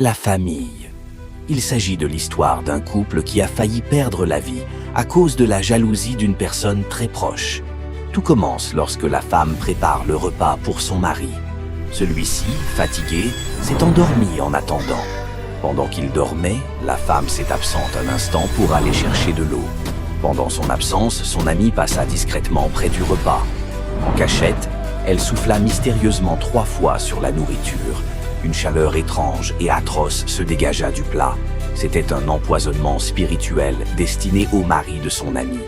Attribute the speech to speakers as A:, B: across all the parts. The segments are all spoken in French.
A: La famille. Il s'agit de l'histoire d'un couple qui a failli perdre la vie à cause de la jalousie d'une personne très proche. Tout commence lorsque la femme prépare le repas pour son mari. Celui-ci, fatigué, s'est endormi en attendant. Pendant qu'il dormait, la femme s'est absente un instant pour aller chercher de l'eau. Pendant son absence, son ami passa discrètement près du repas. En cachette, elle souffla mystérieusement 3 fois sur la nourriture. Une chaleur étrange et atroce se dégagea du plat. C'était un empoisonnement spirituel destiné au mari de son ami.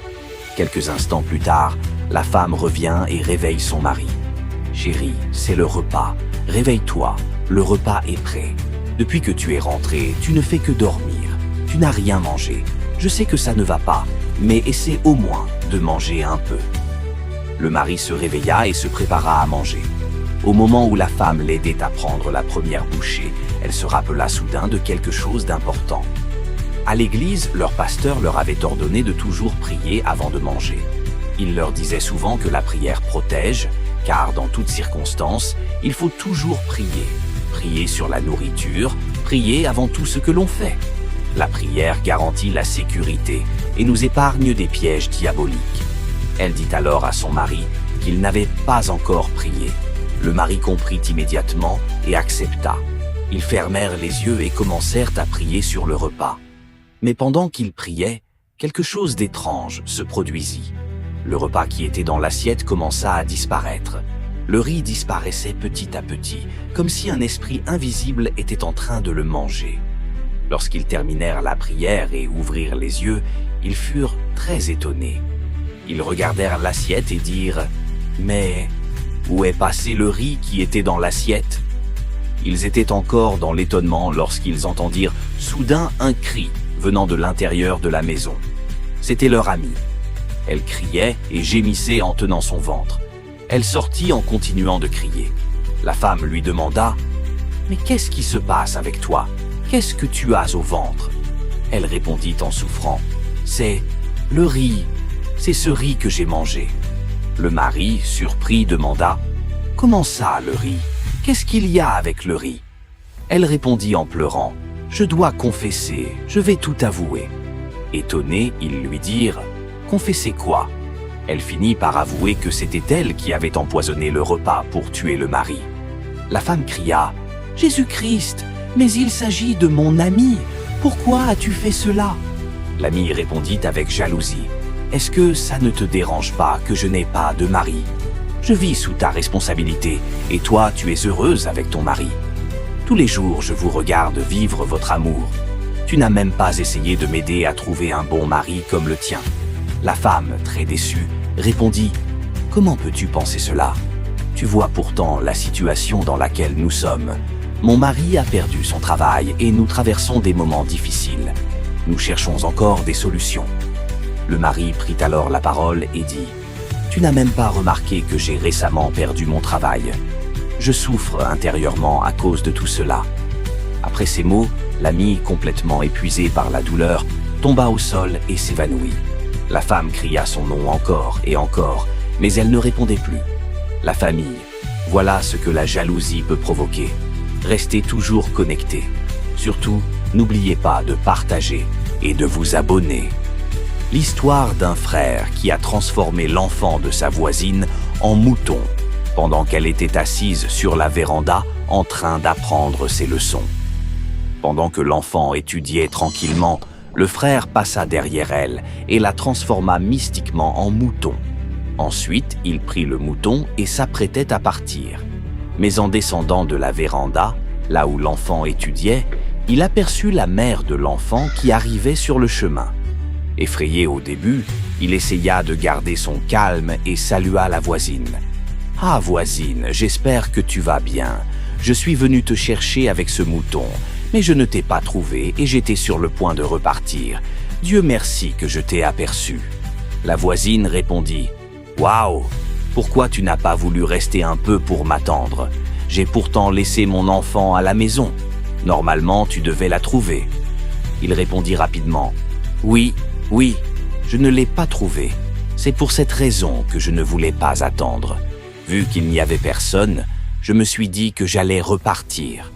A: Quelques instants plus tard, la femme revient et réveille son mari. « Chérie, c'est le repas. Réveille-toi, le repas est prêt. Depuis que tu es rentré, tu ne fais que dormir. Tu n'as rien mangé. Je sais que ça ne va pas, mais essaie au moins de manger un peu. » Le mari se réveilla et se prépara à manger. Au moment où la femme l'aidait à prendre la première bouchée, elle se rappela soudain de quelque chose d'important. À l'église, leur pasteur leur avait ordonné de toujours prier avant de manger. Il leur disait souvent que la prière protège, car dans toutes circonstances, il faut toujours prier. Prier sur la nourriture, prier avant tout ce que l'on fait. La prière garantit la sécurité et nous épargne des pièges diaboliques. Elle dit alors à son mari qu'il n'avait pas encore prié. Le mari comprit immédiatement et accepta. Ils fermèrent les yeux et commencèrent à prier sur le repas. Mais pendant qu'ils priaient, quelque chose d'étrange se produisit. Le repas qui était dans l'assiette commença à disparaître. Le riz disparaissait petit à petit, comme si un esprit invisible était en train de le manger. Lorsqu'ils terminèrent la prière et ouvrirent les yeux, ils furent très étonnés. Ils regardèrent l'assiette et dirent « Mais où est passé le riz qui était dans l'assiette ?» Ils étaient encore dans l'étonnement lorsqu'ils entendirent soudain un cri venant de l'intérieur de la maison. C'était leur amie. Elle criait et gémissait en tenant son ventre. Elle sortit en continuant de crier. La femme lui demanda « Mais qu'est-ce qui se passe avec toi? Qu'est-ce que tu as au ventre ?» Elle répondit en souffrant « C'est le riz. C'est ce riz que j'ai mangé. » Le mari, surpris, demanda « Comment ça, le riz? Qu'est-ce qu'il y a avec le riz ?» Elle répondit en pleurant « Je dois confesser, je vais tout avouer. » Étonnés, ils lui dirent « Confessez quoi ?» Elle finit par avouer que c'était elle qui avait empoisonné le repas pour tuer le mari. La femme cria « Jésus-Christ, mais il s'agit de mon ami. Pourquoi as-tu fait cela ?» L'ami répondit avec jalousie « Est-ce que ça ne te dérange pas que je n'ai pas de mari? Je vis sous ta responsabilité et toi, tu es heureuse avec ton mari. Tous les jours, je vous regarde vivre votre amour. Tu n'as même pas essayé de m'aider à trouver un bon mari comme le tien. » La femme, très déçue, répondit « Comment peux-tu penser cela? Tu vois pourtant la situation dans laquelle nous sommes. Mon mari a perdu son travail et nous traversons des moments difficiles. Nous cherchons encore des solutions. » Le mari prit alors la parole et dit « Tu n'as même pas remarqué que j'ai récemment perdu mon travail. Je souffre intérieurement à cause de tout cela. » Après ces mots, l'ami, complètement épuisé par la douleur, tomba au sol et s'évanouit. La femme cria son nom encore et encore, mais elle ne répondait plus. La famille, voilà ce que la jalousie peut provoquer. Restez toujours connectés. Surtout, n'oubliez pas de partager et de vous abonner. L'histoire d'un frère qui a transformé l'enfant de sa voisine en mouton pendant qu'elle était assise sur la véranda en train d'apprendre ses leçons. Pendant que l'enfant étudiait tranquillement, le frère passa derrière elle et la transforma mystiquement en mouton. Ensuite, il prit le mouton et s'apprêtait à partir. Mais en descendant de la véranda, là où l'enfant étudiait, il aperçut la mère de l'enfant qui arrivait sur le chemin. Effrayé au début, il essaya de garder son calme et salua la voisine. « Ah voisine, j'espère que tu vas bien. Je suis venu te chercher avec ce mouton, mais je ne t'ai pas trouvé et j'étais sur le point de repartir. Dieu merci que je t'ai aperçu. » La voisine répondit « Waouh, pourquoi tu n'as pas voulu rester un peu pour m'attendre? J'ai pourtant laissé mon enfant à la maison. Normalement, tu devais la trouver. » Il répondit rapidement « Oui, je ne l'ai pas trouvé. C'est pour cette raison que je ne voulais pas attendre. Vu qu'il n'y avait personne, je me suis dit que j'allais repartir. »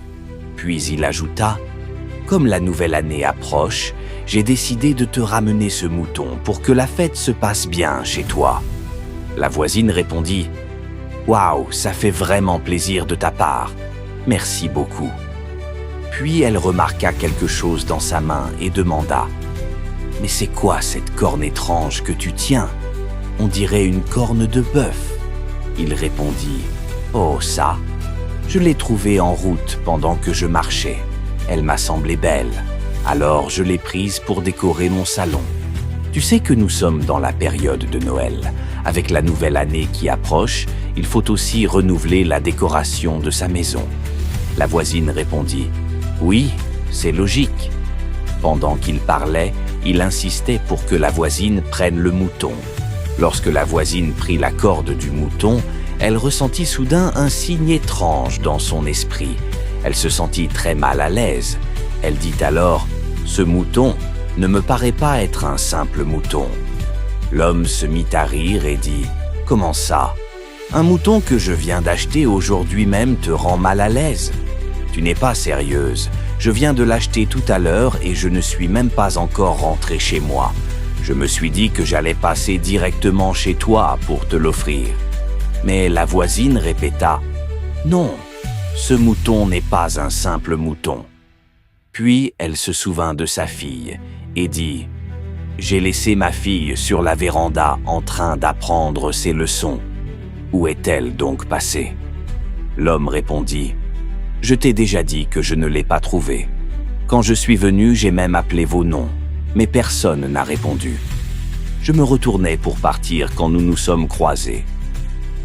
A: Puis il ajouta, « Comme la nouvelle année approche, j'ai décidé de te ramener ce mouton pour que la fête se passe bien chez toi. » La voisine répondit, « Waouh, ça fait vraiment plaisir de ta part. Merci beaucoup. » Puis elle remarqua quelque chose dans sa main et demanda, « Mais c'est quoi cette corne étrange que tu tiens? On dirait une corne de bœuf. » Il répondit, « Oh ça, je l'ai trouvée en route pendant que je marchais. Elle m'a semblé belle, alors je l'ai prise pour décorer mon salon. Tu sais que nous sommes dans la période de Noël. Avec la nouvelle année qui approche, il faut aussi renouveler la décoration de sa maison. » La voisine répondit, « Oui, c'est logique. » Pendant qu'il parlait, il insistait pour que la voisine prenne le mouton. Lorsque la voisine prit la corde du mouton, elle ressentit soudain un signe étrange dans son esprit. Elle se sentit très mal à l'aise. Elle dit alors, « Ce mouton ne me paraît pas être un simple mouton. » L'homme se mit à rire et dit, « Comment ça? Un mouton que je viens d'acheter aujourd'hui même te rend mal à l'aise? Tu n'es pas sérieuse. Je viens de l'acheter tout à l'heure et je ne suis même pas encore rentré chez moi. Je me suis dit que j'allais passer directement chez toi pour te l'offrir. » Mais la voisine répéta, « Non, ce mouton n'est pas un simple mouton. » Puis elle se souvint de sa fille et dit, « J'ai laissé ma fille sur la véranda en train d'apprendre ses leçons. Où est-elle donc passée? » L'homme répondit, « Je t'ai déjà dit que je ne l'ai pas trouvée. Quand je suis venu, j'ai même appelé vos noms, mais personne n'a répondu. Je me retournais pour partir quand nous nous sommes croisés. »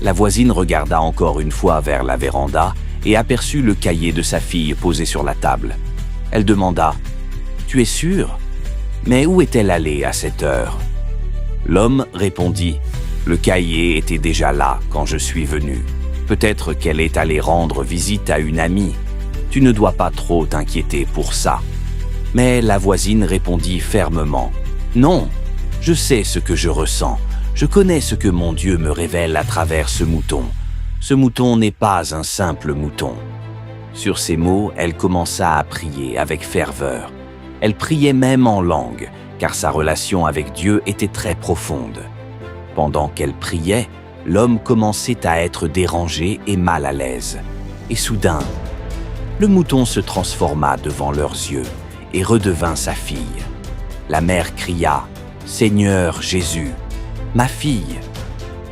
A: La voisine regarda encore une fois vers la véranda et aperçut le cahier de sa fille posé sur la table. Elle demanda, « Tu es sûr? Mais où est-elle allée à cette heure? » L'homme répondit, « Le cahier était déjà là quand je suis venu. Peut-être qu'elle est allée rendre visite à une amie. Tu ne dois pas trop t'inquiéter pour ça. » Mais la voisine répondit fermement, « Non, je sais ce que je ressens. Je connais ce que mon Dieu me révèle à travers ce mouton. Ce mouton n'est pas un simple mouton. » Sur ces mots, elle commença à prier avec ferveur. Elle priait même en langue, car sa relation avec Dieu était très profonde. Pendant qu'elle priait, l'homme commençait à être dérangé et mal à l'aise. Et soudain, le mouton se transforma devant leurs yeux et redevint sa fille. La mère cria, « Seigneur Jésus, ma fille !»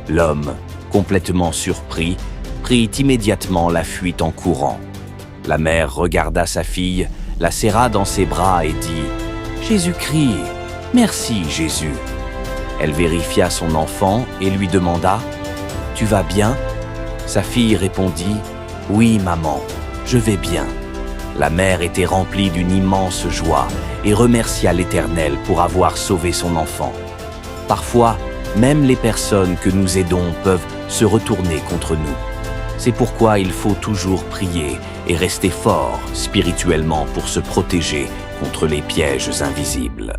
A: L'homme, complètement surpris, prit immédiatement la fuite en courant. La mère regarda sa fille, la serra dans ses bras et dit, « Jésus-Christ, merci Jésus !» Elle vérifia son enfant et lui demanda, « Tu vas bien ?» Sa fille répondit, « Oui, maman, je vais bien. » La mère était remplie d'une immense joie et remercia l'Éternel pour avoir sauvé son enfant. Parfois, même les personnes que nous aidons peuvent se retourner contre nous. C'est pourquoi il faut toujours prier et rester fort spirituellement pour se protéger contre les pièges invisibles.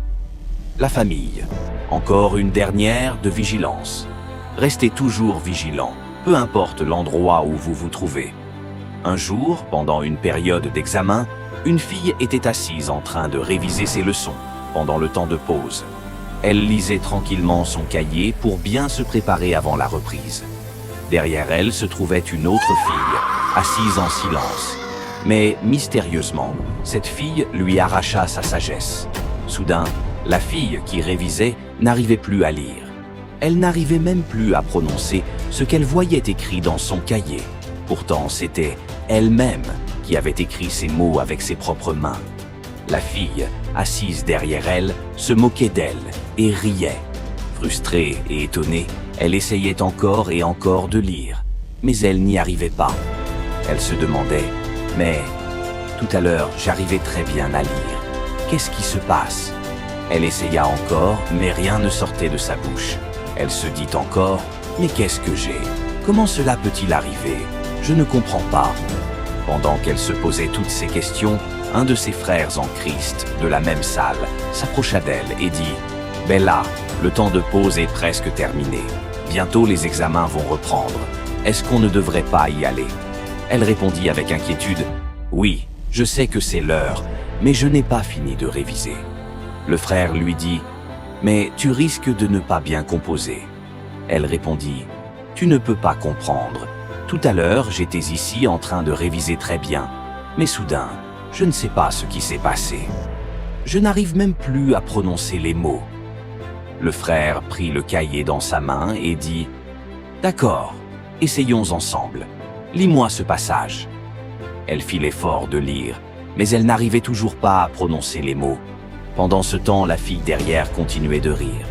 A: La famille. Encore une dernière de vigilance. Restez toujours vigilants, peu importe l'endroit où vous vous trouvez. Un jour, pendant une période d'examen, une fille était assise en train de réviser ses leçons pendant le temps de pause. Elle lisait tranquillement son cahier pour bien se préparer avant la reprise. Derrière elle se trouvait une autre fille, assise en silence. Mais mystérieusement, cette fille lui arracha sa sagesse. Soudain, la fille qui révisait n'arrivait plus à lire. Elle n'arrivait même plus à prononcer ce qu'elle voyait écrit dans son cahier. Pourtant, c'était elle-même qui avait écrit ces mots avec ses propres mains. La fille, assise derrière elle, se moquait d'elle et riait. Frustrée et étonnée, elle essayait encore et encore de lire, mais elle n'y arrivait pas. Elle se demandait, « Mais tout à l'heure, j'arrivais très bien à lire. Qu'est-ce qui se passe ?» Elle essaya encore, mais rien ne sortait de sa bouche. Elle se dit encore, « Mais qu'est-ce que j'ai? Comment cela peut-il arriver? Je ne comprends pas. » Pendant qu'elle se posait toutes ces questions, un de ses frères en Christ, de la même salle, s'approcha d'elle et dit, « Bella, le temps de pause est presque terminé. Bientôt les examens vont reprendre. Est-ce qu'on ne devrait pas y aller ?» Elle répondit avec inquiétude, « Oui, Je sais que c'est l'heure, mais je n'ai pas fini de réviser. » Le frère lui dit, « Mais tu risques de ne pas bien composer. » Elle répondit, « Tu ne peux pas comprendre. Tout à l'heure, j'étais ici en train de réviser très bien, mais soudain, je ne sais pas ce qui s'est passé. Je n'arrive même plus à prononcer les mots. » Le frère prit le cahier dans sa main et dit, « D'accord, essayons ensemble. Lis-moi ce passage. » Elle fit l'effort de lire, mais elle n'arrivait toujours pas à prononcer les mots. Pendant ce temps, la fille derrière continuait de rire.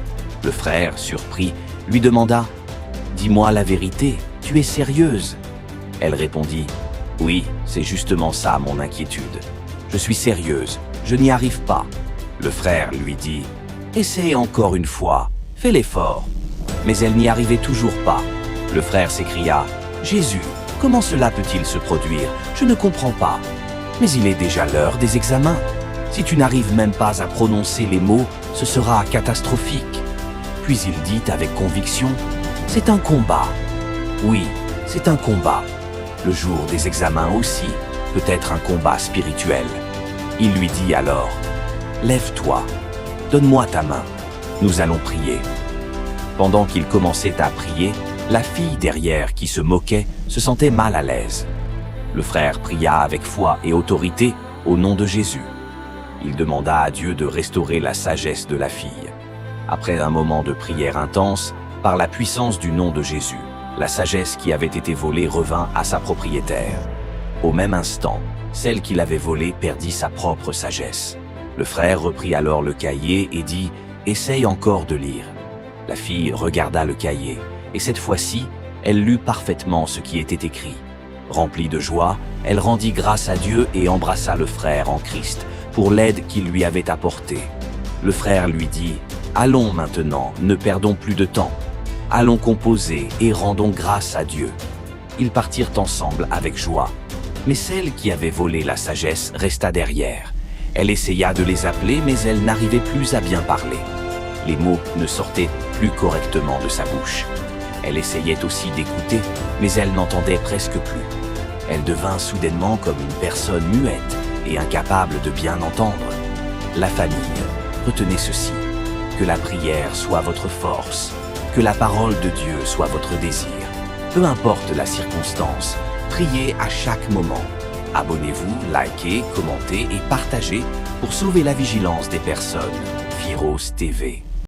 A: Le frère, surpris, lui demanda, « Dis-moi la vérité, tu es sérieuse ?» Elle répondit, « Oui, c'est justement ça mon inquiétude. Je suis sérieuse, je n'y arrive pas. » Le frère lui dit, « Essaye encore une fois, fais l'effort. » Mais elle n'y arrivait toujours pas. Le frère s'écria, « Jésus, comment cela peut-il se produire? Je ne comprends pas. Mais il est déjà l'heure des examens. Si tu n'arrives même pas à prononcer les mots, ce sera catastrophique. » Puis il dit avec conviction, « C'est un combat. Oui, c'est un combat. Le jour des examens aussi peut être un combat spirituel. » Il lui dit alors, « Lève-toi, donne-moi ta main, nous allons prier. » Pendant qu'il commençait à prier, la fille derrière qui se moquait se sentait mal à l'aise. Le frère pria avec foi et autorité au nom de Jésus. Il demanda à Dieu de restaurer la sagesse de la fille. Après un moment de prière intense, par la puissance du nom de Jésus, la sagesse qui avait été volée revint à sa propriétaire. Au même instant, celle qui l'avait volée perdit sa propre sagesse. Le frère reprit alors le cahier et dit « Essaye encore de lire. » La fille regarda le cahier, et cette fois-ci, elle lut parfaitement ce qui était écrit. Remplie de joie, elle rendit grâce à Dieu et embrassa le frère en Christ pour l'aide qu'il lui avait apportée. Le frère lui dit « Allons maintenant, ne perdons plus de temps. Allons composer et rendons grâce à Dieu. » Ils partirent ensemble avec joie. Mais celle qui avait volé la sagesse resta derrière. Elle essaya de les appeler, mais elle n'arrivait plus à bien parler. Les mots ne sortaient plus correctement de sa bouche. Elle essayait aussi d'écouter, mais elle n'entendait presque plus. Elle devint soudainement comme une personne muette et incapable de bien entendre. La famille, retenez ceci, que la prière soit votre force, que la parole de Dieu soit votre désir. Peu importe la circonstance, priez à chaque moment. Abonnez-vous, likez, commentez et partagez pour sauver la vigilance des personnes. Phyros TV.